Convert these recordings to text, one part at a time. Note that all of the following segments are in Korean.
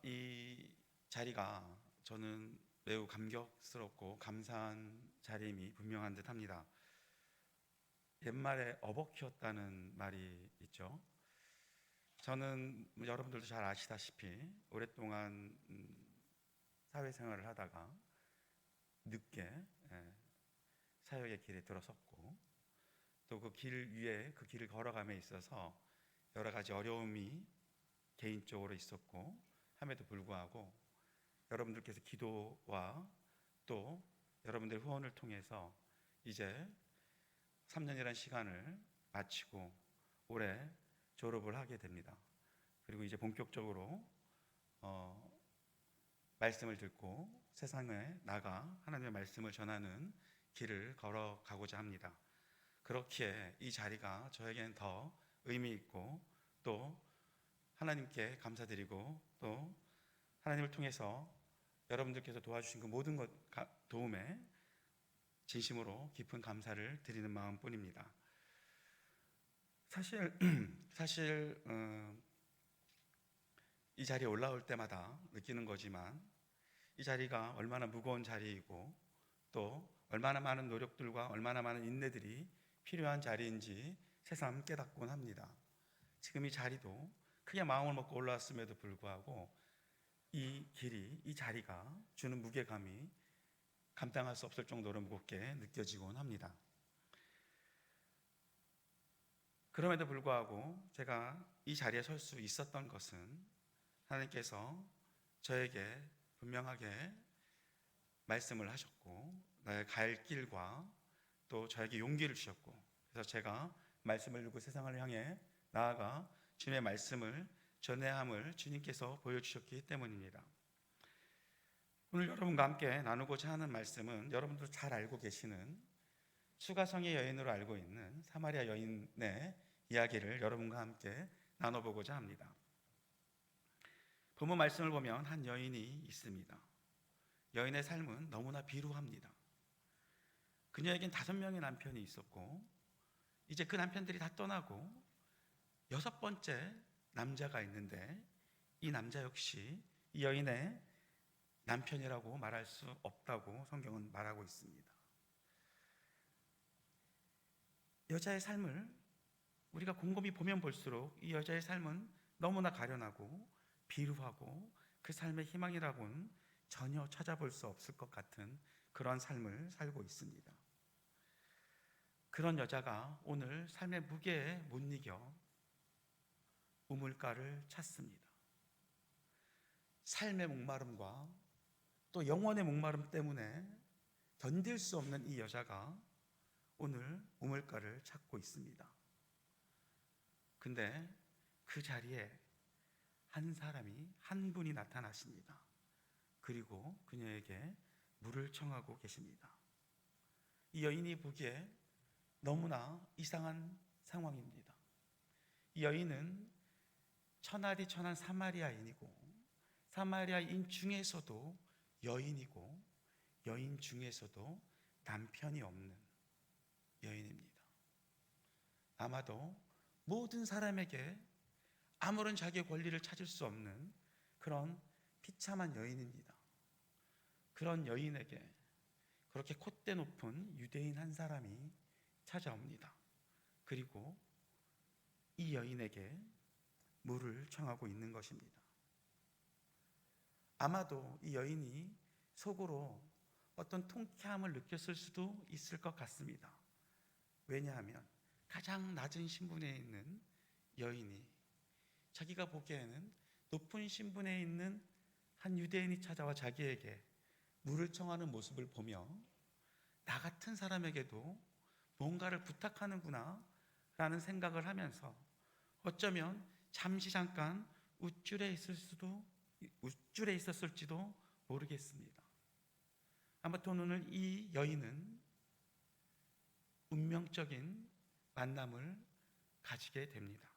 이 자리가 저는 매우 감격스럽고 감사한 자리임이 분명한 듯 합니다. 옛말에 어버키웠다는 말이 있죠. 저는 여러분들도 잘 아시다시피 오랫동안 사회생활을 하다가 늦게 사역의 길에 들어섰고, 또 그 길 위에 그 길을 걸어감에 있어서 여러 가지 어려움이 개인적으로 있었고, 함에도 불구하고 여러분들께서 기도와 또 여러분들의 후원을 통해서 이제 3년이라는 시간을 마치고 올해 졸업을 하게 됩니다. 그리고 이제 본격적으로 말씀을 듣고 세상에 나가 하나님의 말씀을 전하는 길을 걸어가고자 합니다. 그렇기에 이 자리가 저에겐 더 의미 있고, 또 하나님께 감사드리고, 또 하나님을 통해서 여러분들께서 도와주신 그 모든 도움에 진심으로 깊은 감사를 드리는 마음뿐입니다. 사실 이 자리에 올라올 때마다 느끼는 거지만, 이 자리가 얼마나 무거운 자리이고 또 얼마나 많은 노력들과 얼마나 많은 인내들이 필요한 자리인지 새삼 깨닫곤 합니다. 지금 이 자리도 크게 마음을 먹고 올라왔음에도 불구하고 이 길이, 이 자리가 주는 무게감이 감당할 수 없을 정도로 무겁게 느껴지곤 합니다. 그럼에도 불구하고 제가 이 자리에 설 수 있었던 것은 하나님께서 저에게 분명하게 말씀을 하셨고, 나의 갈 길과 또 저에게 용기를 주셨고, 그래서 제가 말씀을 들고 세상을 향해 나아가 주님의 말씀을 전해야 함을 주님께서 보여주셨기 때문입니다. 오늘 여러분과 함께 나누고자 하는 말씀은 여러분도 잘 알고 계시는 수가성의 여인으로 알고 있는 사마리아 여인의 이야기를 여러분과 함께 나눠보고자 합니다. 본문 말씀을 보면 한 여인이 있습니다. 여인의 삶은 너무나 비루합니다. 그녀에겐 5명의 남편이 있었고, 이제 그 남편들이 다 떠나고 6번째 남자가 있는데, 이 남자 역시 이 여인의 남편이라고 말할 수 없다고 성경은 말하고 있습니다. 여자의 삶을 우리가 곰곰이 보면 볼수록 이 여자의 삶은 너무나 가련하고 비루하고 그 삶의 희망이라고는 전혀 찾아볼 수 없을 것 같은 그런 삶을 살고 있습니다. 그런 여자가 오늘 삶의 무게에 못 이겨 우물가를 찾습니다. 삶의 목마름과 또 영혼의 목마름 때문에 견딜 수 없는 이 여자가 오늘 우물가를 찾고 있습니다. 근데 그 자리에 한 분이 나타나십니다. 그리고 그녀에게 물을 청하고 계십니다. 이 여인이 보기에 너무나 이상한 상황입니다. 이 여인은 천하디 천한 사마리아인이고, 사마리아인 중에서도 여인이고, 여인 중에서도 남편이 없는 여인입니다. 아마도 모든 사람에게 아무런 자기의 권리를 찾을 수 없는 그런 비참한 여인입니다. 그런 여인에게 그렇게 콧대 높은 유대인 한 사람이 찾아옵니다. 그리고 이 여인에게 물을 청하고 있는 것입니다. 아마도 이 여인이 속으로 어떤 통쾌함을 느꼈을 수도 있을 것 같습니다. 왜냐하면 가장 낮은 신분에 있는 여인이 자기가 보기에는 높은 신분에 있는 한 유대인이 찾아와 자기에게 물을 청하는 모습을 보며 나 같은 사람에게도 뭔가를 부탁하는구나 라는 생각을 하면서 어쩌면 잠깐 우쭐에 있었을지도 모르겠습니다. 아무튼 오늘 이 여인은 운명적인 만남을 가지게 됩니다.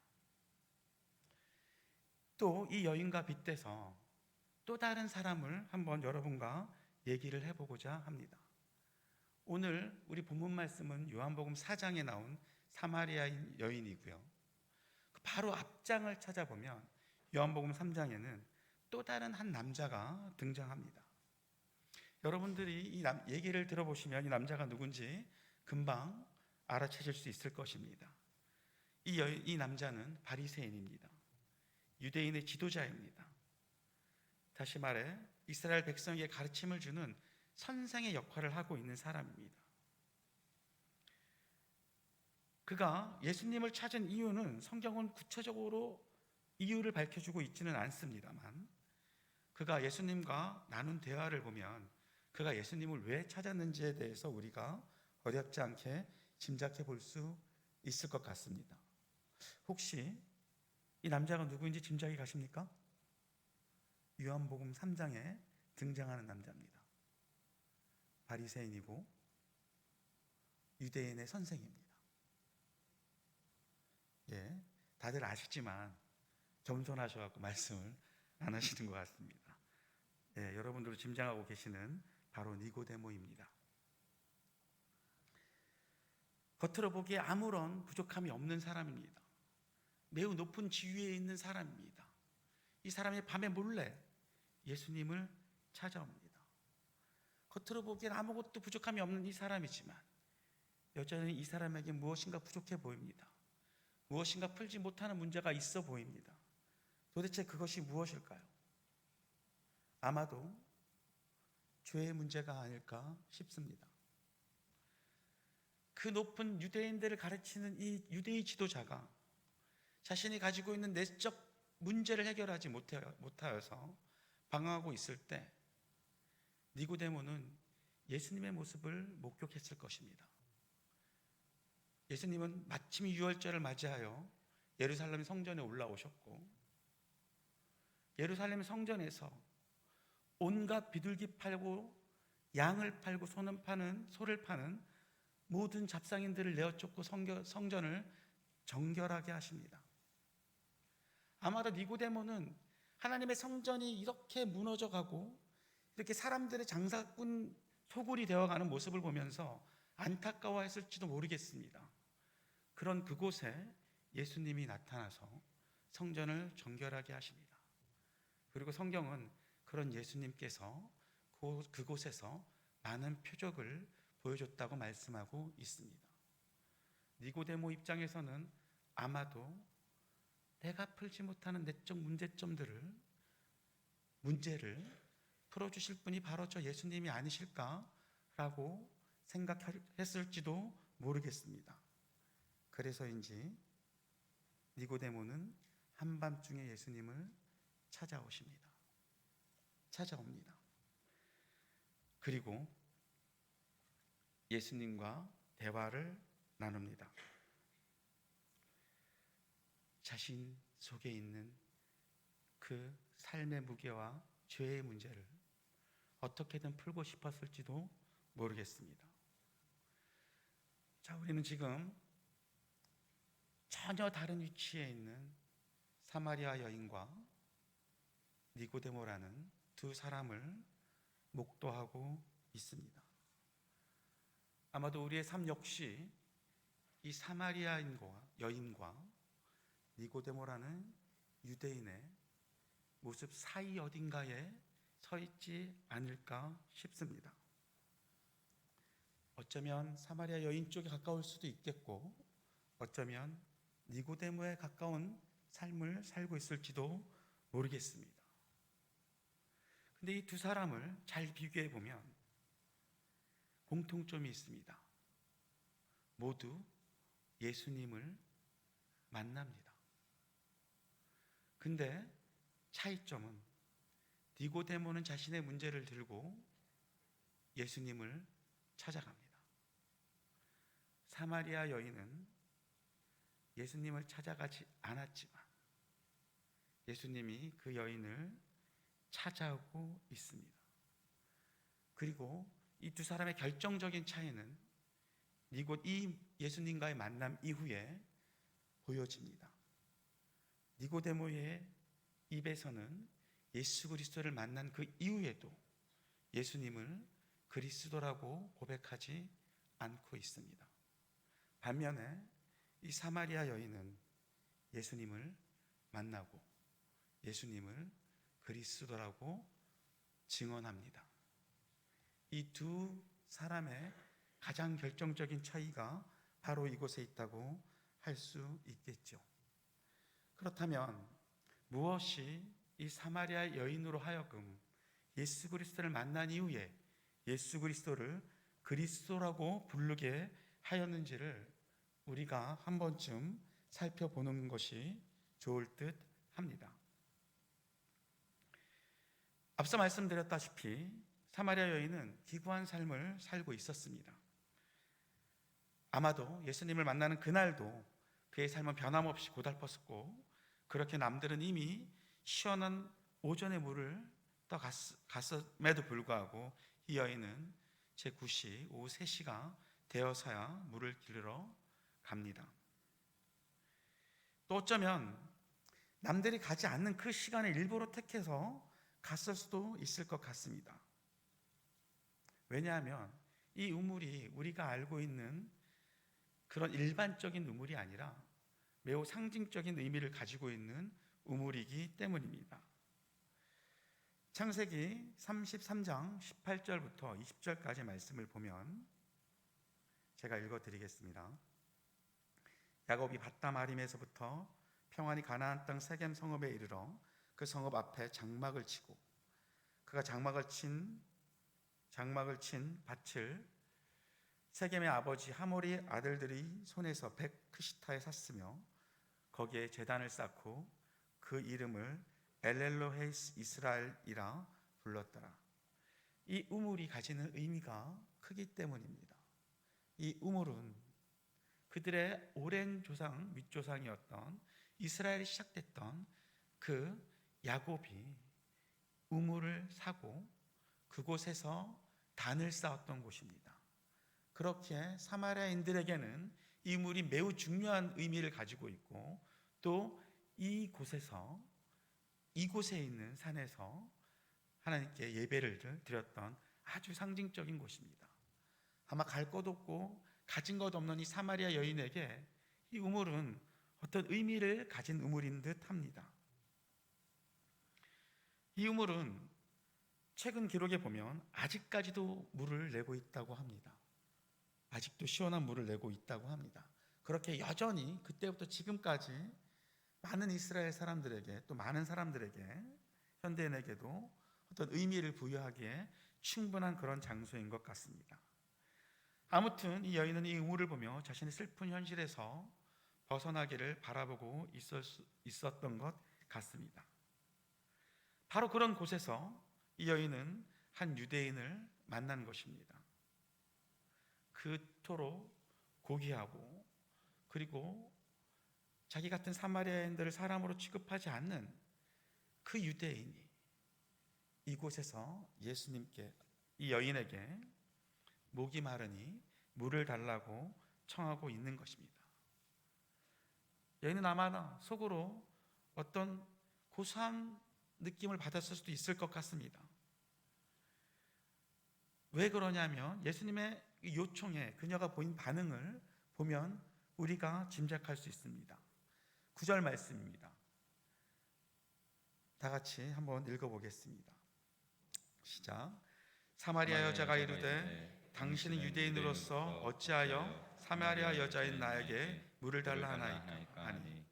또 이 여인과 빗대서 또 다른 사람을 한번 여러분과 얘기를 해보고자 합니다. 오늘 우리 본문 말씀은 요한복음 4장에 나온 사마리아인 여인이고요. 바로 앞장을 찾아보면 요한복음 3장에는 또 다른 한 남자가 등장합니다. 여러분들이 이 얘기를 들어보시면 이 남자가 누군지 금방 알아채실 수 있을 것입니다. 이 남자는 바리새인입니다. 유대인의 지도자입니다. 다시 말해 이스라엘 백성에게 가르침을 주는 선생의 역할을 하고 있는 사람입니다. 그가 예수님을 찾은 이유는 성경은 구체적으로 이유를 밝혀주고 있지는 않습니다만, 그가 예수님과 나눈 대화를 보면 그가 예수님을 왜 찾았는지에 대해서 우리가 어렵지 않게 짐작해 볼 수 있을 것 같습니다. 혹시 이 남자가 누구인지 짐작이 가십니까? 요한복음 3장에 등장하는 남자입니다. 바리새인이고 유대인의 선생입니다. 예, 다들 아시지만 겸손하셔서 말씀을 안 하시는 것 같습니다. 예, 여러분들도 짐작하고 계시는 바로 니고데모입니다. 겉으로 보기에 아무런 부족함이 없는 사람입니다. 매우 높은 지위에 있는 사람입니다. 이 사람이 밤에 몰래 예수님을 찾아옵니다. 겉으로 보기엔 아무것도 부족함이 없는 이 사람이지만 여전히 이 사람에게 무엇인가 부족해 보입니다. 무엇인가 풀지 못하는 문제가 있어 보입니다. 도대체 그것이 무엇일까요? 아마도 죄의 문제가 아닐까 싶습니다. 그 높은 유대인들을 가르치는 이 유대의 지도자가 자신이 가지고 있는 내적 문제를 해결하지 못하여서 방황하고 있을 때 니고데모는 예수님의 모습을 목격했을 것입니다. 예수님은 마침 유월절을 맞이하여 예루살렘 성전에 올라오셨고, 예루살렘 성전에서 온갖 비둘기 팔고 양을 팔고 소를 파는 모든 잡상인들을 내어쫓고 성전을 정결하게 하십니다. 아마도 니고데모는 하나님의 성전이 이렇게 무너져가고 이렇게 사람들의 장사꾼 소굴이 되어가는 모습을 보면서 안타까워했을지도 모르겠습니다. 그런 그곳에 예수님이 나타나서 성전을 정결하게 하십니다. 그리고 성경은 그런 예수님께서 그곳에서 많은 표적을 보여줬다고 말씀하고 있습니다. 니고데모 입장에서는 아마도 내가 풀지 못하는 내적 문제를 풀어주실 분이 바로 저 예수님이 아니실까라고 생각했을지도 모르겠습니다. 그래서인지 니고데모는 한밤중에 예수님을 찾아옵니다. 그리고 예수님과 대화를 나눕니다. 자신 속에 있는 그 삶의 무게와 죄의 문제를 어떻게든 풀고 싶었을지도 모르겠습니다. 자, 우리는 지금 전혀 다른 위치에 있는 사마리아 여인과 니고데모라는 두 사람을 목도하고 있습니다. 아마도 우리의 삶 역시 이 사마리아 여인과 니고데모라는 유대인의 모습 사이 어딘가에 서 있지 않을까 싶습니다. 어쩌면 사마리아 여인 쪽에 가까울 수도 있겠고, 어쩌면 니고데모에 가까운 삶을 살고 있을지도 모르겠습니다. 근데 이 두 사람을 잘 비교해 보면 공통점이 있습니다. 모두 예수님을 만납니다. 근데 차이점은 니고데모는 자신의 문제를 들고 예수님을 찾아갑니다. 사마리아 여인은 예수님을 찾아가지 않았지만 예수님이 그 여인을 찾아오고 있습니다. 그리고 이 두 사람의 결정적인 차이는 이 예수님과의 만남 이후에 보여집니다. 니고데모의 입에서는 예수 그리스도를 만난 그 이후에도 예수님을 그리스도라고 고백하지 않고 있습니다. 반면에 이 사마리아 여인은 예수님을 만나고 예수님을 그리스도라고 증언합니다. 이 두 사람의 가장 결정적인 차이가 바로 이곳에 있다고 할 수 있겠죠. 그렇다면 무엇이 이 사마리아 여인으로 하여금 예수 그리스도를 만난 이후에 예수 그리스도를 그리스도라고 부르게 하였는지를 우리가 한 번쯤 살펴보는 것이 좋을 듯 합니다. 앞서 말씀드렸다시피 사마리아 여인은 기구한 삶을 살고 있었습니다. 아마도 예수님을 만나는 그날도 그의 삶은 변함없이 고달팠었고, 그렇게 남들은 이미 시원한 오전의 물을 떠갔음에도 불구하고 이 여인은 제9시 오후 3시가 되어서야 물을 길러 갑니다. 또 어쩌면 남들이 가지 않는 그 시간을 일부러 택해서 갔을 수도 있을 것 같습니다. 왜냐하면 이 우물이 우리가 알고 있는 그런 일반적인 우물이 아니라 매우 상징적인 의미를 가지고 있는 우물이기 때문입니다. 창세기 33장 18절부터 20절까지 말씀을 보면 제가 읽어드리겠습니다. 야곱이 밧담 아림에서부터 평안히 가나안 땅 세겜 성읍에 이르러 그 성읍 앞에 장막을 치고 그가 장막을 친 밭을 세겜의 아버지 하모리 아들들이 손에서 백크시타에 샀으며 거기에 제단을 쌓고 그 이름을 엘렐로헤이스 이스라엘이라 불렀더라. 이 우물이 가지는 의미가 크기 때문입니다. 이 우물은 그들의 오랜 조상, 윗조상이었던 이스라엘이 시작됐던 그 야곱이 우물을 사고 그곳에서 단을 쌓았던 곳입니다. 그렇게 사마리아인들에게는 이 우물이 매우 중요한 의미를 가지고 있고, 또 이곳에 있는 산에서 하나님께 예배를 드렸던 아주 상징적인 곳입니다. 아마 갈 것 없고 가진 것 없는 이 사마리아 여인에게 이 우물은 어떤 의미를 가진 우물인 듯 합니다. 이 우물은 최근 기록에 보면 아직까지도 물을 내고 있다고 합니다. 아직도 시원한 물을 내고 있다고 합니다. 그렇게 여전히 그때부터 지금까지 많은 이스라엘 사람들에게, 또 많은 사람들에게, 현대인에게도 어떤 의미를 부여하기에 충분한 그런 장소인 것 같습니다. 아무튼 이 여인은 이 우물을 보며 자신의 슬픈 현실에서 벗어나기를 바라보고 있었던 것 같습니다. 바로 그런 곳에서 이 여인은 한 유대인을 만난 것입니다. 그토록 고귀하고 그리고 자기 같은 사마리아인들을 사람으로 취급하지 않는 그 유대인이 이곳에서 예수님께, 이 여인에게 목이 마르니 물을 달라고 청하고 있는 것입니다. 여인은 아마 속으로 어떤 고소한 느낌을 받았을 수도 있을 것 같습니다. 왜 그러냐면 예수님의 요청에 그녀가 보인 반응을 보면 우리가 짐작할 수 있습니다. 9절 말씀입니다. 다 같이 한번 읽어보겠습니다. 시작. 사마리아 여자가 이르되 당신은 유대인으로서 어찌하여 사마리아 여자인 나에게 물을 달라 하나이까 하니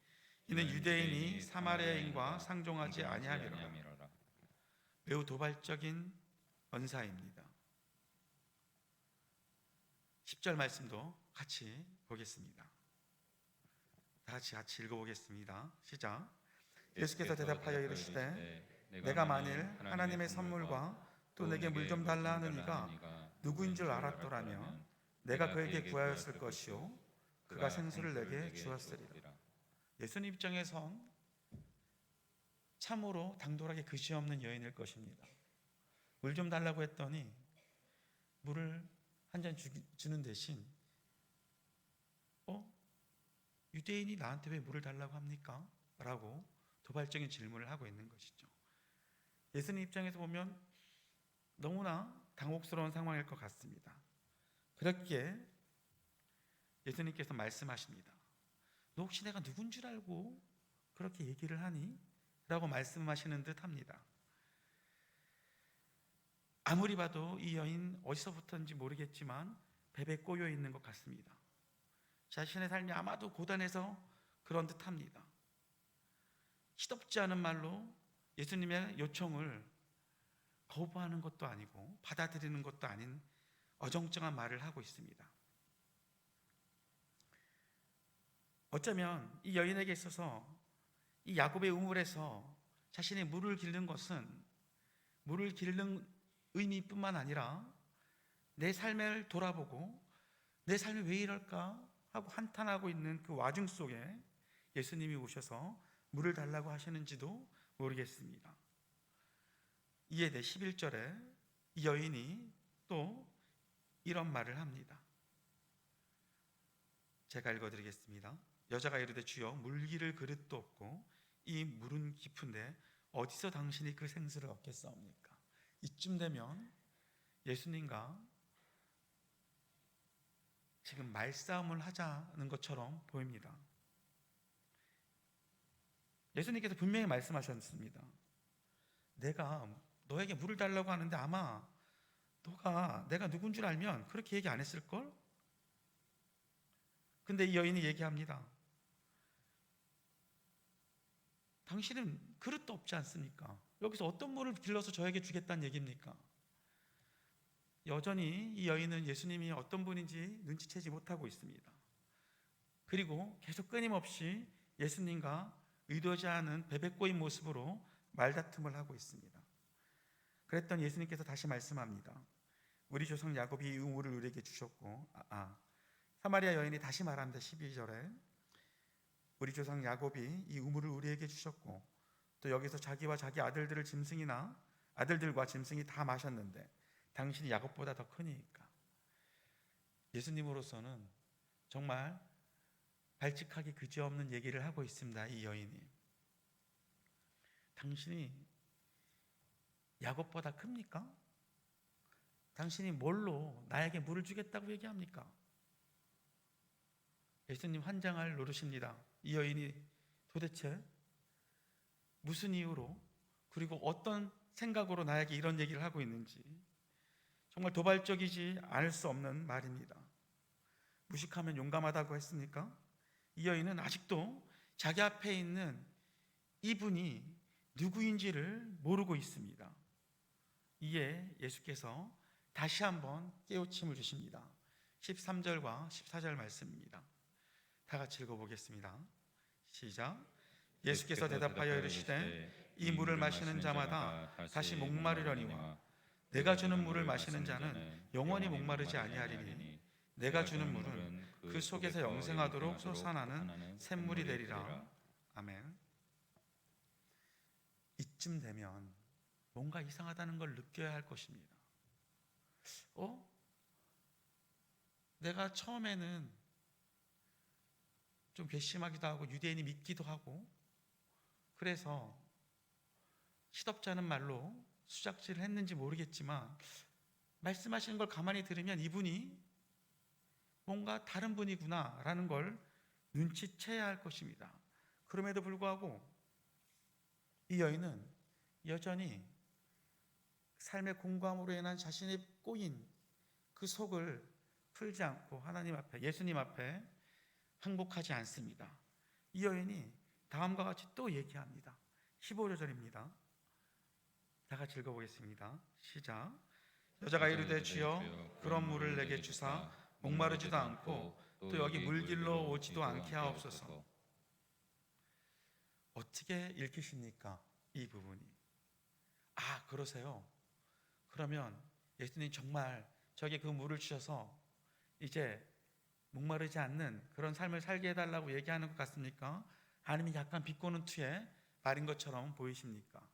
이는 유대인이 사마리아인과 상종하지 아니함이로라. 매우 도발적인 언사입니다. 10절 말씀도 같이 보겠습니다. 다 같이 읽어보겠습니다. 시작. 예수께서 대답하여 이르시되 내가 만일 하나님의 선물과 또 내게 물 좀 달라 하는 이가 누구인 줄 알았더라면 내가 그에게 구하였을 것이요 그가 생수를 내게 주었으리라. 예수님 입장에선 참으로 당돌하게 그지없는 여인일 것입니다. 물 좀 달라고 했더니 물을 한 잔 주는 대신 유대인이 나한테 왜 물을 달라고 합니까? 라고 도발적인 질문을 하고 있는 것이죠. 예수님 입장에서 보면 너무나 당혹스러운 상황일 것 같습니다. 그렇기에 예수님께서 말씀하십니다. 너 혹시 내가 누군 줄 알고 그렇게 얘기를 하니? 라고 말씀하시는 듯 합니다. 아무리 봐도 이 여인 어디서부터인지 모르겠지만 뱀에 꼬여 있는 것 같습니다. 자신의 삶이 아마도 고단해서 그런 듯합니다. 시덥지 않은 말로 예수님의 요청을 거부하는 것도 아니고 받아들이는 것도 아닌 어정쩡한 말을 하고 있습니다. 어쩌면 이 여인에게 있어서 이 야곱의 우물에서 자신의 물을 기르는 것은 물을 기르는 의미뿐만 아니라 내 삶을 돌아보고 내 삶이 왜 이럴까 하고 한탄하고 있는 그 와중 속에 예수님이 오셔서 물을 달라고 하시는지도 모르겠습니다. 이에 대해 11절에 이 여인이 또 이런 말을 합니다. 제가 읽어드리겠습니다. 여자가 이르되 주여 물 기를 그릇도 없고 이 물은 깊은데 어디서 당신이 그 생수를 얻겠사옵니까? 이쯤 되면 예수님과 지금 말싸움을 하자는 것처럼 보입니다. 예수님께서 분명히 말씀하셨습니다. 내가 너에게 물을 달라고 하는데 아마 너가 내가 누군 줄 알면 그렇게 얘기 안 했을걸? 근데 이 여인이 얘기합니다. 당신은 그릇도 없지 않습니까? 여기서 어떤 물을 길러서 저에게 주겠다는 얘기입니까? 여전히 이 여인은 예수님이 어떤 분인지 눈치채지 못하고 있습니다. 그리고 계속 끊임없이 예수님과 의도하지 않은 베베꼬인 모습으로 말다툼을 하고 있습니다. 그랬더니 예수님께서 다시 말씀합니다. 우리 조상 야곱이 이 우물을 우리에게 주셨고 사마리아 여인이 다시 말합니다. 12절에 우리 조상 야곱이 이 우물을 우리에게 주셨고 또 여기서 자기와 자기 아들들과 짐승이 다 마셨는데 당신이 야곱보다 더 크니까. 예수님으로서는 정말 발칙하기 그지없는 얘기를 하고 있습니다. 이 여인이. 당신이 야곱보다 큽니까? 당신이 뭘로 나에게 물을 주겠다고 얘기합니까? 예수님 환장할 노릇입니다. 이 여인이 도대체 무슨 이유로 그리고 어떤 생각으로 나에게 이런 얘기를 하고 있는지 정말 도발적이지 않을 수 없는 말입니다. 무식하면 용감하다고 했습니까? 이 여인은 아직도 자기 앞에 있는 이분이 누구인지를 모르고 있습니다. 이에 예수께서 다시 한번 깨우침을 주십니다. 13절과 14절 말씀입니다. 다 같이 읽어보겠습니다. 시작. 예수께서 대답하여 이르시되 이 물을 마시는 자마다 다시 목마르려니와 내가 주는 물을 마시는 자는 영원히 목마르지 아니하리니 내가 주는 물은 그 속에서 영생하도록 솟아나는 샘물이 되리라. 아멘. 이쯤 되면 뭔가 이상하다는 걸 느껴야 할 것입니다. 내가 처음에는 좀 괘씸하기도 하고 유대인이 믿기도 하고 그래서 시덥지 않은 말로 수작질을 했는지 모르겠지만 말씀하시는 걸 가만히 들으면 이분이 뭔가 다른 분이구나 라는 걸 눈치채야 할 것입니다. 그럼에도 불구하고 이 여인은 여전히 삶의 공고함으로 인한 자신의 꼬인 그 속을 풀지 않고 하나님 앞에, 예수님 앞에 항복하지 않습니다. 이 여인이 다음과 같이 또 얘기합니다. 15절입니다. 다 같이 읽어보겠습니다. 시작. 여자가 이르되 주여 그런 물을 내게 주사 목마르지도 않고 또 여기 물길로 오지도 않게 하옵소서. 어떻게 읽히십니까? 이 부분이. 그러세요. 그러면 예수님 정말 저에게 그 물을 주셔서 이제 목마르지 않는 그런 삶을 살게 해달라고 얘기하는 것 같습니까? 아니면 약간 비꼬는 투의 말인 것처럼 보이십니까?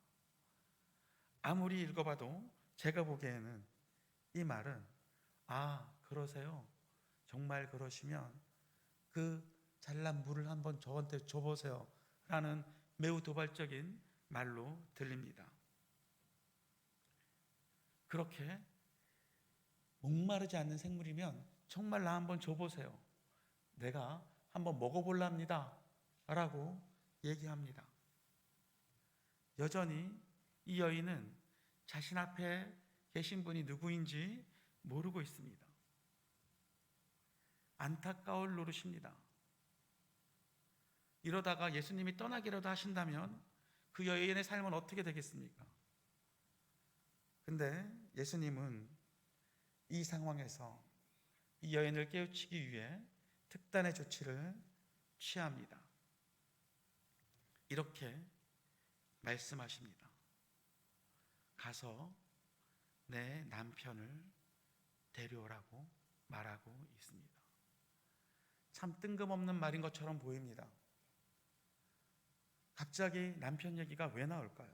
아무리 읽어봐도 제가 보기에는 이 말은 그러세요. 정말 그러시면 그 잘난 물을 한번 저한테 줘보세요 라는 매우 도발적인 말로 들립니다. 그렇게 목마르지 않는 생물이면 정말 나 한번 줘보세요. 내가 한번 먹어볼랍니다 라고 얘기합니다. 여전히 이 여인은 자신 앞에 계신 분이 누구인지 모르고 있습니다. 안타까울 노릇입니다. 이러다가 예수님이 떠나기라도 하신다면 그 여인의 삶은 어떻게 되겠습니까? 근데 예수님은 이 상황에서 이 여인을 깨우치기 위해 특단의 조치를 취합니다. 이렇게 말씀하십니다. 가서 내 남편을 데려오라고 말하고 있습니다. 참 뜬금없는 말인 것처럼 보입니다. 갑자기 남편 얘기가 왜 나올까요?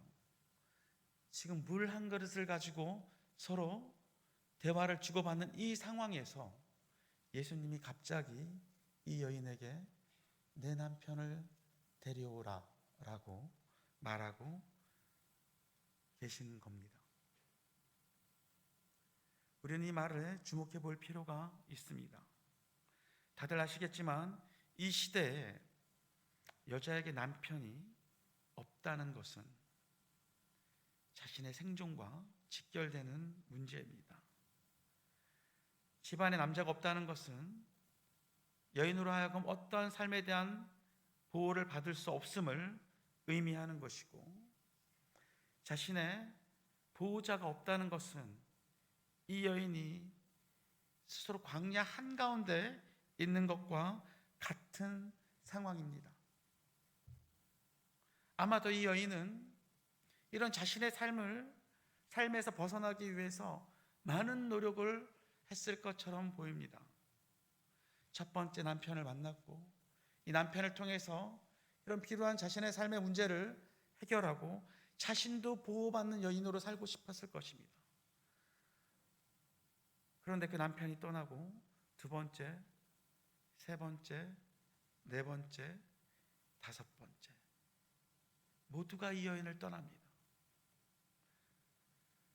지금 물 한 그릇을 가지고 서로 대화를 주고받는 이 상황에서 예수님이 갑자기 이 여인에게 내 남편을 데려오라 라고 말하고 계신 겁니다. 우리는 이 말을 주목해 볼 필요가 있습니다. 다들 아시겠지만 이 시대에 여자에게 남편이 없다는 것은 자신의 생존과 직결되는 문제입니다. 집안에 남자가 없다는 것은 여인으로 하여금 어떠한 삶에 대한 보호를 받을 수 없음을 의미하는 것이고, 자신의 보호자가 없다는 것은 이 여인이 스스로 광야 한가운데 있는 것과 같은 상황입니다. 아마도 이 여인은 이런 자신의 삶에서 벗어나기 위해서 많은 노력을 했을 것처럼 보입니다. 첫 번째 남편을 만났고, 이 남편을 통해서 이런 필요한 자신의 삶의 문제를 해결하고 자신도 보호받는 여인으로 살고 싶었을 것입니다. 그런데 그 남편이 떠나고 두 번째, 세 번째, 네 번째, 다섯 번째 모두가 이 여인을 떠납니다.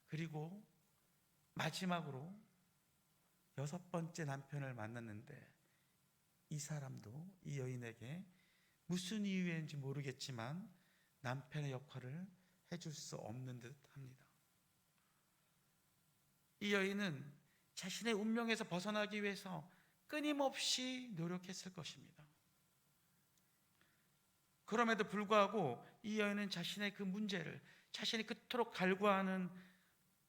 그리고 마지막으로 여섯 번째 남편을 만났는데 이 사람도 이 여인에게 무슨 이유인지 모르겠지만 남편의 역할을 해줄 수 없는 듯 합니다. 이 여인은 자신의 운명에서 벗어나기 위해서 끊임없이 노력했을 것입니다. 그럼에도 불구하고 이 여인은 자신의 그 문제를, 자신이 그토록 갈구하는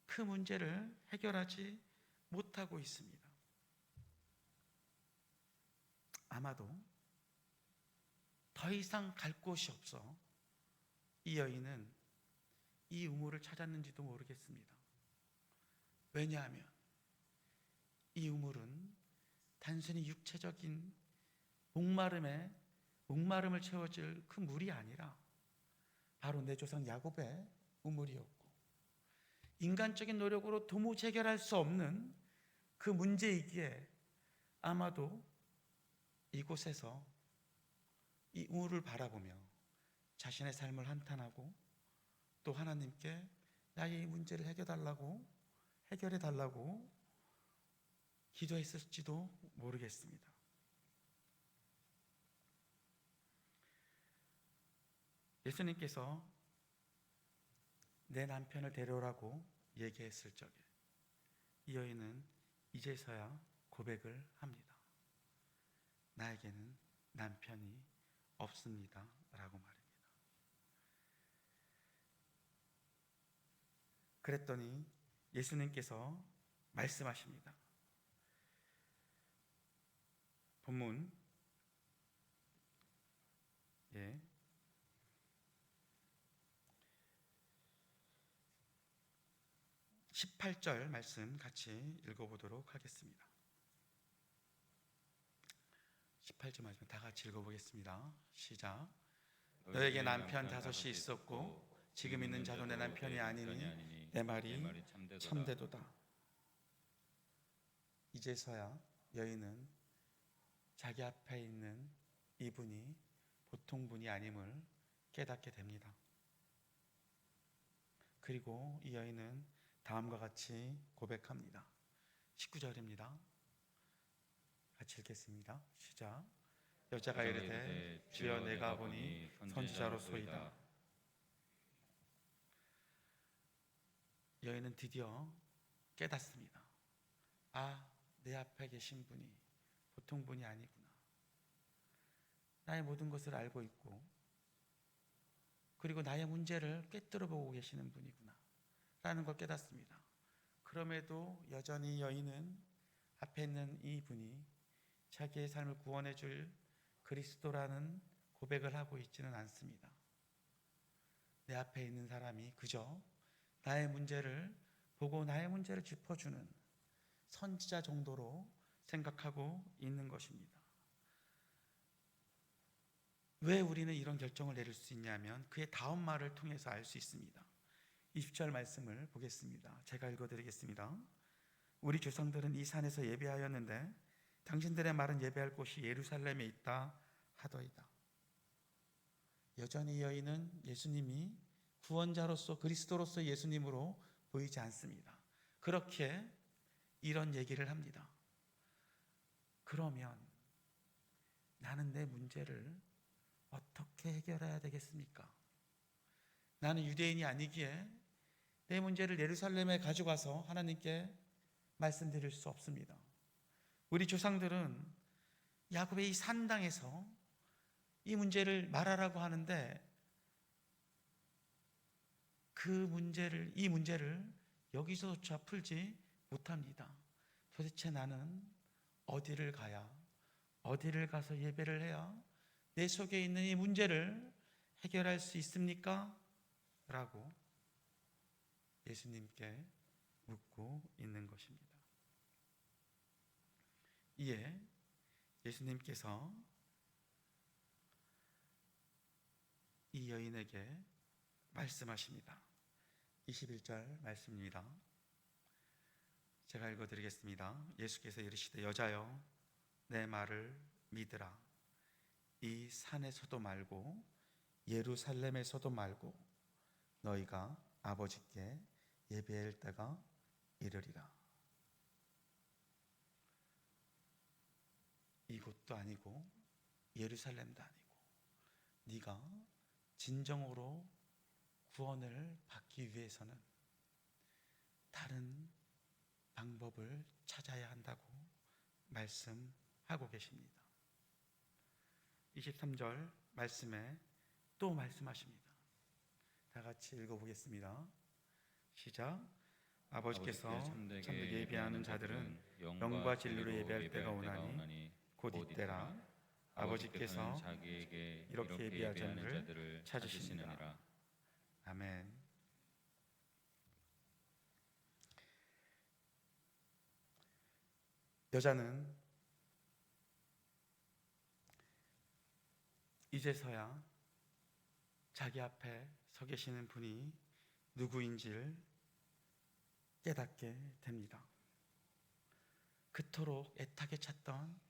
그 문제를 해결하지 못하고 있습니다. 아마도 더 이상 갈 곳이 없어 이 여인은 이 우물을 찾았는지도 모르겠습니다. 왜냐하면 이 우물은 단순히 육체적인 목마름을 채워줄 그 물이 아니라 바로 내 조상 야곱의 우물이었고, 인간적인 노력으로 도무지 해결할 수 없는 그 문제이기에 아마도 이곳에서 이 우물을 바라보며 자신의 삶을 한탄하고 또 하나님께 나의 이 문제를 해결해 달라고 기도했을지도 모르겠습니다. 예수님께서 내 남편을 데려오라고 얘기했을 적에 이 여인은 이제서야 고백을 합니다. 나에게는 남편이 없습니다 라고 말입니다. 그랬더니 예수님께서 말씀하십니다. 본문 18절 말씀 같이 읽어보도록 하겠습니다. 18절 말씀 다 같이 읽어보겠습니다. 시작. 너에게 남편 다섯이 있었고 지금 있는 자도 내 남편이 아니니 내 말이 참되도다. 이제서야 여인은 자기 앞에 있는 이분이 보통 분이 아님을 깨닫게 됩니다. 그리고 이 여인은 다음과 같이 고백합니다. 19절입니다. 같이 읽겠습니다. 시작. 여자가 이르되 주여 내가 보니 선지자로소이다. 여인은 드디어 깨닫습니다. 아, 내 앞에 계신 분이 보통 분이 아니구나. 나의 모든 것을 알고 있고, 그리고 나의 문제를 꿰뚫어 보고 계시는 분이구나 라는 걸 깨닫습니다. 그럼에도 여전히 여인은 앞에 있는 이 분이 자기의 삶을 구원해 줄 그리스도라는 고백을 하고 있지는 않습니다. 내 앞에 있는 사람이 그저 나의 문제를 보고 나의 문제를 짚어주는 선지자 정도로 생각하고 있는 것입니다. 왜 우리는 이런 결정을 내릴 수 있냐면 그의 다음 말을 통해서 알 수 있습니다. 20절 말씀을 보겠습니다. 제가 읽어드리겠습니다. 우리 조상들은 이 산에서 예배하였는데 당신들의 말은 예배할 곳이 예루살렘에 있다 하더이다. 여전히 여인은 예수님이 구원자로서 그리스도로서 예수님으로 보이지 않습니다. 그렇게 이런 얘기를 합니다. 그러면 나는 내 문제를 어떻게 해결해야 되겠습니까? 나는 유대인이 아니기에 내 문제를 예루살렘에 가져가서 하나님께 말씀드릴 수 없습니다. 우리 조상들은 야곱의 이 산당에서 이 문제를 말하라고 하는데 이 문제를 여기서조차 풀지 못합니다. 도대체 나는 어디를 가서 예배를 해야 내 속에 있는 이 문제를 해결할 수 있습니까? 라고 예수님께 묻고 있는 것입니다. 이에 예수님께서 이 여인에게 말씀하십니다. 21절 말씀입니다. 제가 읽어드리겠습니다. 예수께서 이르시되 여자여 내 말을 믿으라. 이 산에서도 말고 예루살렘에서도 말고 너희가 아버지께 예배할 때가 이르리라. 이곳도 아니고 예루살렘도 아니고 네가 진정으로 구원을 받기 위해서는 다른 방법을 찾아야 한다고 말씀하고 계십니다. 23절 말씀에 또 말씀하십니다. 다 같이 읽어보겠습니다. 시작. 아버지께서 참되게 예배하는 자들은 영과 진리로 예배할 때가 오나니 곧 이때라. 아버지께서 자기에게 이렇게 예배할 자들을 찾으시느니라. 아멘. 여자는 이제서야 자기 앞에 서 계시는 분이 누구인지를 깨닫게 됩니다. 그토록 애타게 찾던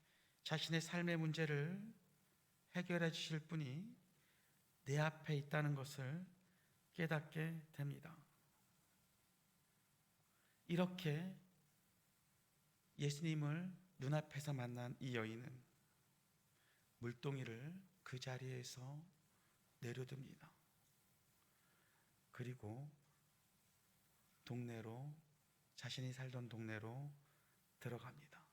자신의 삶의 문제를 해결해 주실 분이 내 앞에 있다는 것을 깨닫게 됩니다. 이렇게 예수님을 눈앞에서 만난 이 여인은 물동이를 그 자리에서 내려둡니다. 그리고 자신이 살던 동네로 들어갑니다.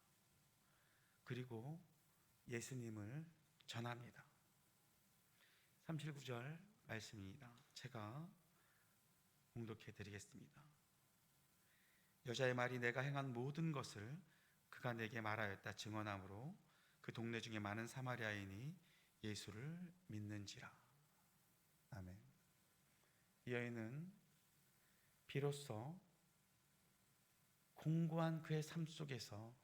그리고 예수님을 전합니다. 39절 말씀입니다. 제가 봉독해 드리겠습니다. 여자의 말이 내가 행한 모든 것을 그가 내게 말하였다 증언하므로 그 동네 중에 많은 사마리아인이 예수를 믿는지라. 아멘. 이 여인은 비로소 공고한 그의 삶 속에서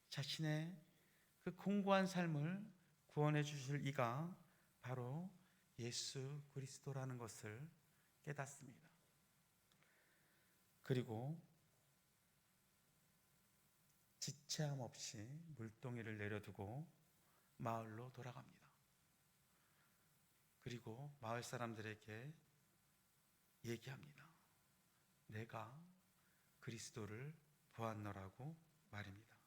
자신의 그 공고한 삶을 구원해 주실 이가 바로 예수 그리스도라는 것을 깨닫습니다. 그리고 지체함 없이 물동이를 내려두고 마을로 돌아갑니다. 그리고 마을 사람들에게 얘기합니다. 내가 그리스도를 보았노라고 말입니다.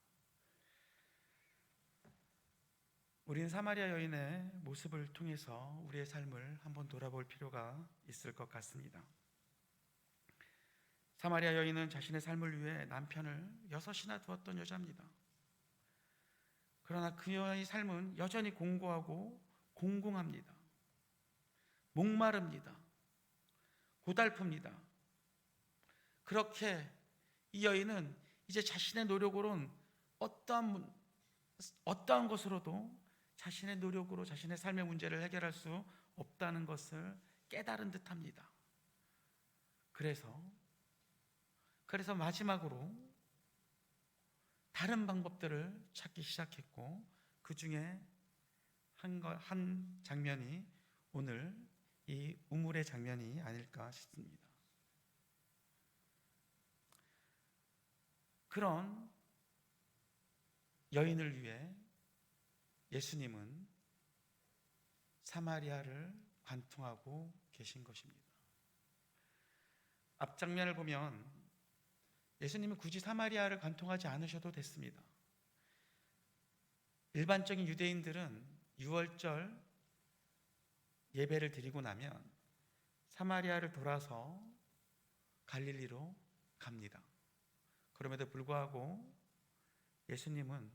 우리는 사마리아 여인의 모습을 통해서 우리의 삶을 한번 돌아볼 필요가 있을 것 같습니다. 사마리아 여인은 자신의 삶을 위해 남편을 6이나 두었던 여자입니다. 그러나 그녀의 삶은 여전히 공고하고 공공합니다. 목마릅니다. 고달픕니다. 그렇게 이 여인은 이제 자신의 노력으로는 어떠한 것으로도 자신의 노력으로 자신의 삶의 문제를 해결할 수 없다는 것을 깨달은 듯합니다. 그래서 마지막으로 다른 방법들을 찾기 시작했고, 그 중에 한 장면이 오늘 이 우물의 장면이 아닐까 싶습니다. 그런 여인을 위해 예수님은 사마리아를 관통하고 계신 것입니다. 앞장면을 보면 예수님은 굳이 사마리아를 관통하지 않으셔도 됐습니다. 일반적인 유대인들은 유월절 예배를 드리고 나면 사마리아를 돌아서 갈릴리로 갑니다. 그럼에도 불구하고 예수님은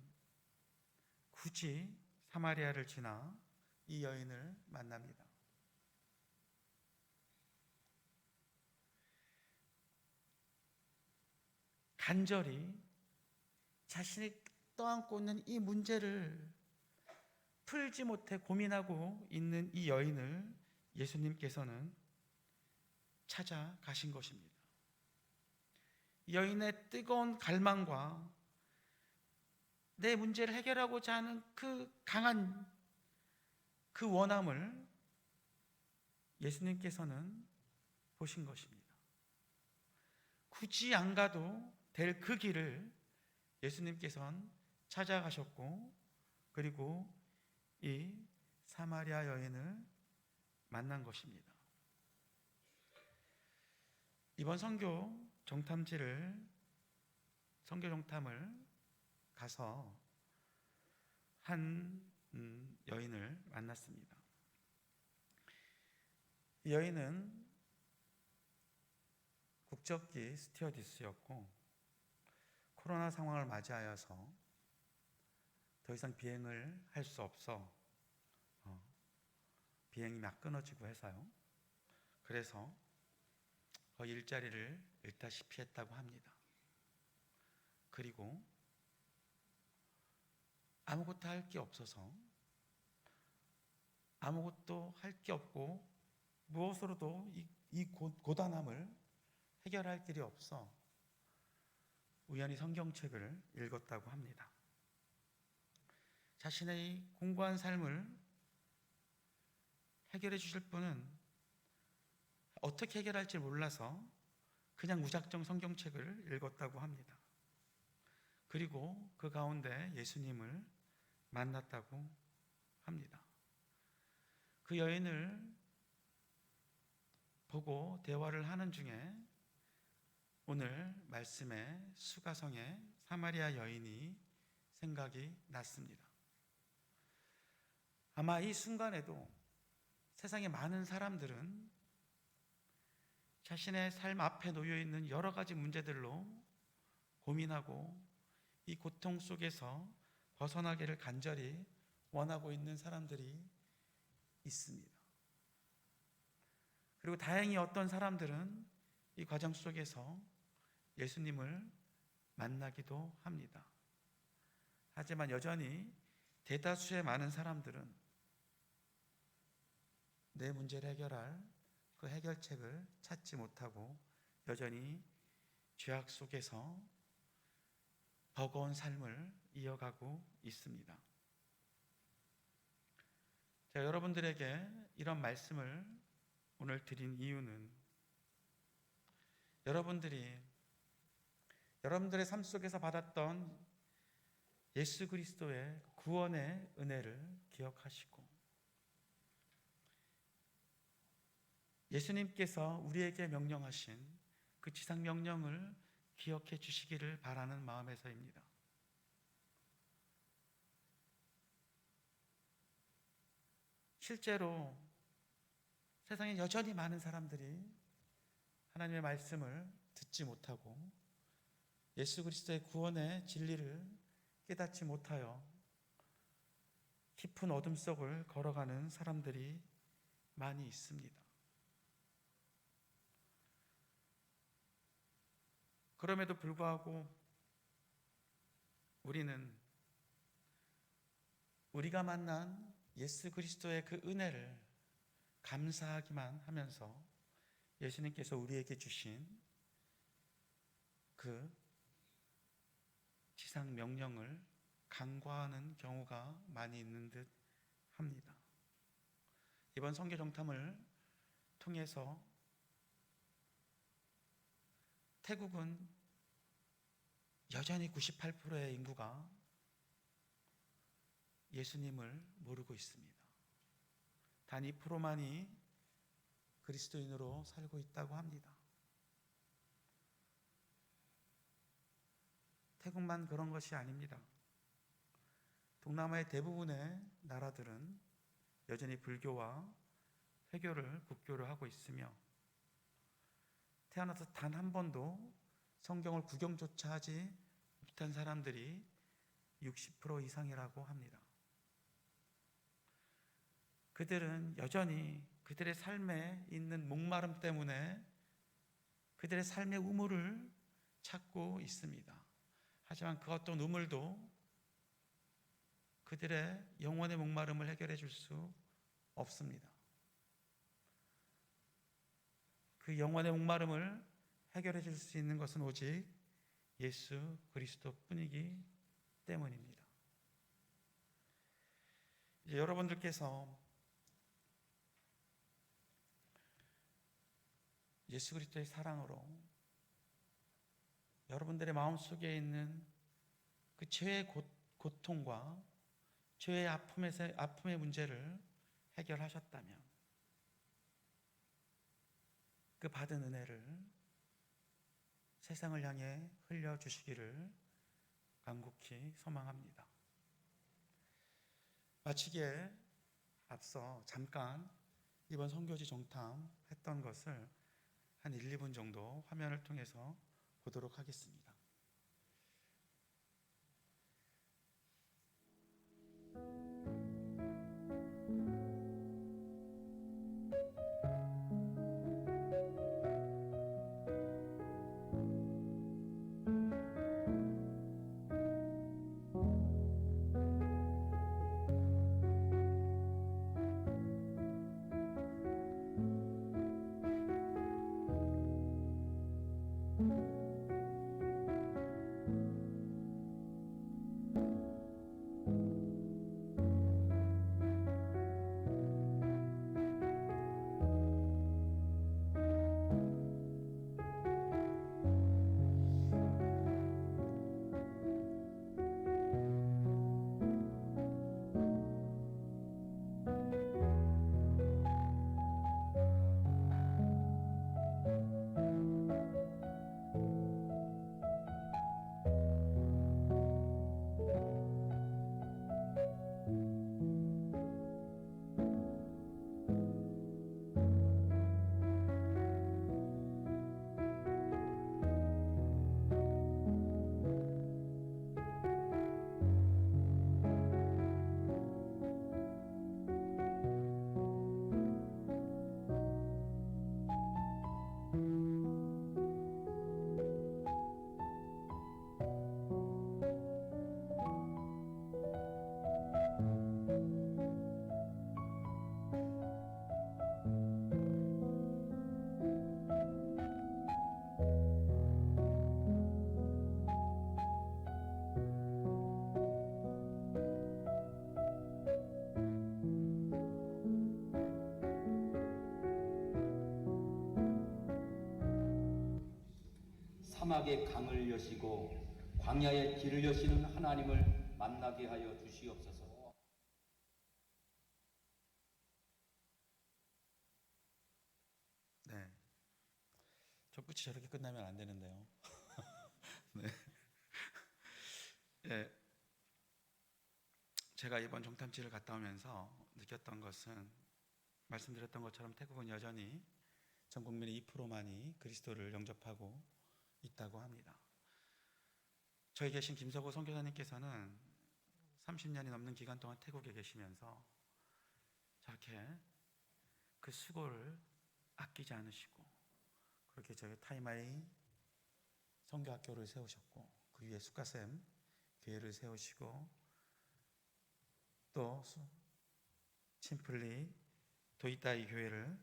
굳이 사마리아를 지나 이 여인을 만납니다. 간절히 자신이 떠안고 있는 이 문제를 풀지 못해 고민하고 있는 이 여인을 예수님께서는 찾아가신 것입니다. 여인의 뜨거운 갈망과 내 문제를 해결하고자 하는 그 강한 그 원함을 예수님께서는 보신 것입니다. 굳이 안 가도 될 그 길을 예수님께서는 찾아가셨고, 그리고 이 사마리아 여인을 만난 것입니다. 이번 선교 정탐을 가서 한 여인을 만났습니다. 이 여인은 국적기 스튜어디스였고, 코로나 상황을 맞이하여서 더 이상 비행을 할 수 없어 비행이 막 끊어지고 해서요. 그래서 거의 일자리를 잃다시피 했다고 합니다. 그리고 아무것도 할 게 없어서, 아무것도 할 게 없고 무엇으로도 이 고단함을 해결할 길이 없어 우연히 성경책을 읽었다고 합니다. 자신의 공고한 삶을 해결해 주실 분은 어떻게 해결할지 몰라서 그냥 무작정 성경책을 읽었다고 합니다. 그리고 그 가운데 예수님을 만났다고 합니다. 그 여인을 보고 대화를 하는 중에 오늘 말씀의 수가성의 사마리아 여인이 생각이 났습니다. 아마 이 순간에도 세상에 많은 사람들은 자신의 삶 앞에 놓여 있는 여러 가지 문제들로 고민하고 이 고통 속에서 벗어나기를 간절히 원하고 있는 사람들이 있습니다. 그리고 다행히 어떤 사람들은 이 과정 속에서 예수님을 만나기도 합니다. 하지만 여전히 대다수의 많은 사람들은 내 문제를 해결할 그 해결책을 찾지 못하고 여전히 죄악 속에서 버거운 삶을 이어가고 있습니다. 제가 여러분들에게 이런 말씀을 오늘 드린 이유는 여러분들의 삶 속에서 받았던 예수 그리스도의 구원의 은혜를 기억하시고 예수님께서 우리에게 명령하신 그 지상 명령을 기억해 주시기를 바라는 마음에서입니다. 실제로 세상에 여전히 많은 사람들이 하나님의 말씀을 듣지 듣지 못하고 예수 그리스도의 구원의 진리를 깨닫지 못하여 깊은 어둠 속을 걸어가는 사람들이 많이 있습니다. 그럼에도 불구하고 우리는 우리가 만난 예수 그리스도의 그 은혜를 감사하기만 하면서 예수님께서 우리에게 주신 그 지상 명령을 간과하는 경우가 많이 있는 듯 합니다. 이번 선교 정탐을 통해서 태국은 여전히 98%의 인구가 예수님을 모르고 있습니다. 단 2%만이 그리스도인으로 살고 있다고 합니다. 태국만 그런 것이 아닙니다. 동남아의 대부분의 나라들은 여전히 불교와 회교를 국교를 하고 있으며 태어나서 단 한 번도 성경을 구경조차 하지 못한 사람들이 60% 이상이라고 합니다. 그들은 여전히 그들의 삶에 있는 목마름 때문에 그들의 삶의 우물을 찾고 있습니다. 하지만 그 어떤 우물도 그들의 영혼의 목마름을 해결해 줄 수 없습니다. 그 영혼의 목마름을 해결해 줄 수 있는 것은 오직 예수 그리스도뿐이기 때문입니다. 이제 여러분들께서 예수 그리스도의 사랑으로 여러분들의 마음속에 있는 그 죄의 고통과 죄의 아픔의 문제를 해결하셨다면 그 받은 은혜를 세상을 향해 흘려주시기를 간곡히 소망합니다. 마치기에 앞서 잠깐 이번 선교지 정탐했던 것을 한 1, 2분 정도 화면을 통해서 보도록 하겠습니다. 사막의 강을 여시고 광야의 길을 여시는 하나님을 만나게 하여 주시옵소서. 네, 저 끝이 저렇게 끝나면 안 되는데요. 네. 네, 제가 이번 정탐지를 갔다 오면서 느꼈던 것은 말씀드렸던 것처럼 태국은 여전히 전 국민의 2%만이 그리스도를 영접하고 있다고 합니다. 저희 계신 김석호 선교사님께서는 30년이 넘는 기간 동안 태국에 계시면서 저렇게 그 수고를 아끼지 않으시고 그렇게 저희 타이마이 선교학교를 세우셨고 그 위에 수가샘 교회를 세우시고 또 침플리 도이따이 교회를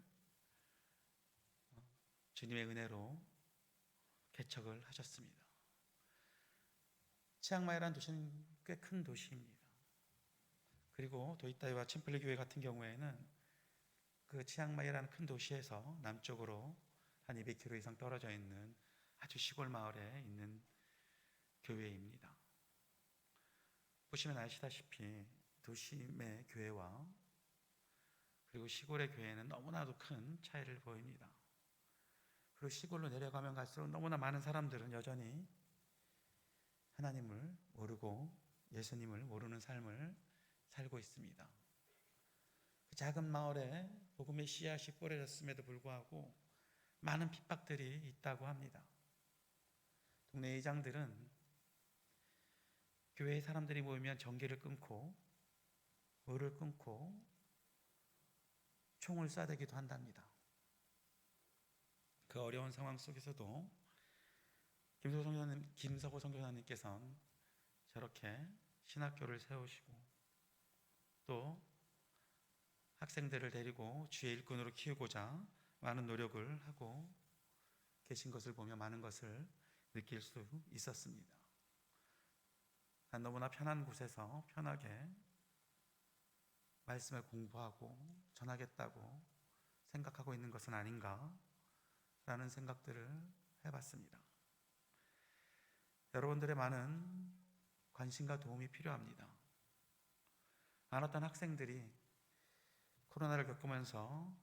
주님의 은혜로 개척을 하셨습니다. 치앙마이라는 도시는 꽤 큰 도시입니다. 그리고 도이따이와 침플리 교회 같은 경우에는 그 치앙마이라는 큰 도시에서 남쪽으로 한 200km 이상 떨어져 있는 아주 시골 마을에 있는 교회입니다. 보시면 아시다시피 도심의 교회와 그리고 시골의 교회는 너무나도 큰 차이를 보입니다. 그리고 시골로 내려가면 갈수록 너무나 많은 사람들은 여전히 하나님을 모르고 예수님을 모르는 삶을 살고 있습니다. 그 작은 마을에 복음의 씨앗이 뿌려졌음에도 불구하고 많은 핍박들이 있다고 합니다. 동네 의장들은 교회에 사람들이 모이면 전기를 끊고 물을 끊고 총을 쏴대기도 한답니다. 그 어려운 상황 속에서도 김석호 선교사님께서는 저렇게 신학교를 세우시고 또 학생들을 데리고 주의 일꾼으로 키우고자 많은 노력을 하고 계신 것을 보며 많은 것을 느낄 수 있었습니다. 난 너무나 편한 곳에서 편하게 말씀을 공부하고 전하겠다고 생각하고 있는 것은 아닌가 라는 생각들을 해봤습니다. 여러분들의 많은 관심과 도움이 필요합니다. 많았던 학생들이 코로나를 겪으면서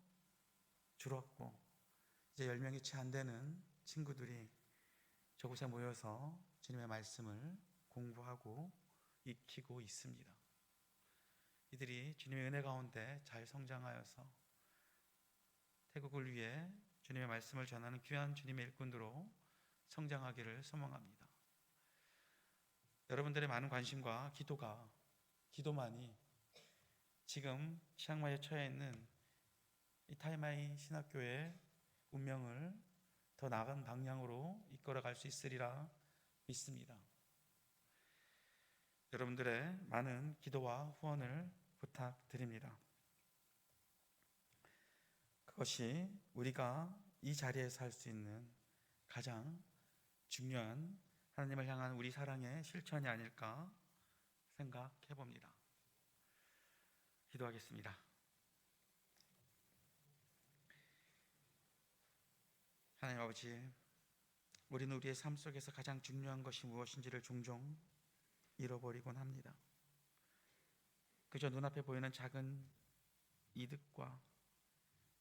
줄었고 이제 10명이 채 안 되는 친구들이 저곳에 모여서 주님의 말씀을 공부하고 익히고 있습니다. 이들이 주님의 은혜 가운데 잘 성장하여서 태국을 위해 주님의 말씀을 전하는 귀한 주님의 일꾼으로 성장하기를 소망합니다. 여러분들의 많은 관심과 기도만이 지금 치앙마이에 처해 있는 이 타이마이 신학교의 운명을 더 나은 방향으로 이끌어갈 수 있으리라 믿습니다. 여러분들의 많은 기도와 후원을 부탁드립니다. 그것이 우리가 이 자리에서 할 수 있는 가장 중요한 하나님을 향한 우리 사랑의 실천이 아닐까 생각해 봅니다. 기도하겠습니다. 하나님 아버지, 우리는 우리의 삶 속에서 가장 중요한 것이 무엇인지를 종종 잃어버리곤 합니다. 그저 눈앞에 보이는 작은 이득과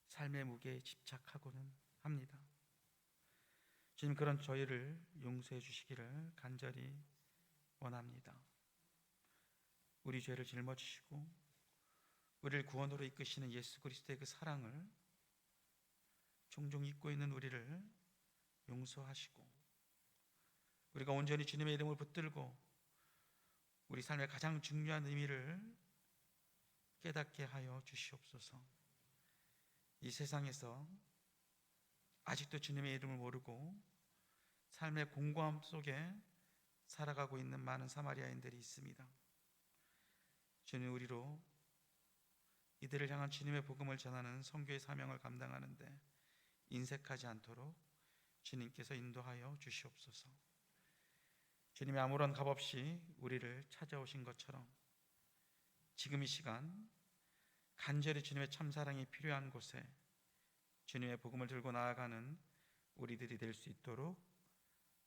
삶의 무게에 집착하고는 합니다. 주님, 그런 저희를 용서해 주시기를 간절히 원합니다. 우리 죄를 짊어지시고 우리를 구원으로 이끄시는 예수 그리스도의 그 사랑을 종종 잊고 있는 우리를 용서하시고 우리가 온전히 주님의 이름을 붙들고 우리 삶의 가장 중요한 의미를 깨닫게 하여 주시옵소서. 이 세상에서 아직도 주님의 이름을 모르고 삶의 공고함 속에 살아가고 있는 많은 사마리아인들이 있습니다. 주님, 우리로 이들을 향한 주님의 복음을 전하는 선교의 사명을 감당하는데 인색하지 않도록 주님께서 인도하여 주시옵소서. 주님이 아무런 값 없이 우리를 찾아오신 것처럼 지금 이 시간 간절히 주님의 참사랑이 필요한 곳에 주님의 복음을 들고 나아가는 우리들이 될 수 있도록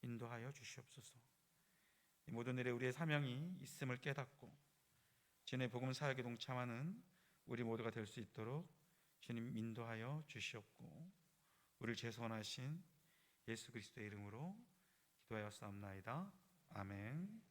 인도하여 주시옵소서. 이 모든 일에 우리의 사명이 있음을 깨닫고 주님의 복음 사역에 동참하는 우리 모두가 될 수 있도록 주님 인도하여 주시옵고 우리를 죄송하신 예수 그리스도의 이름으로 기도하였사옵나이다. 아멘.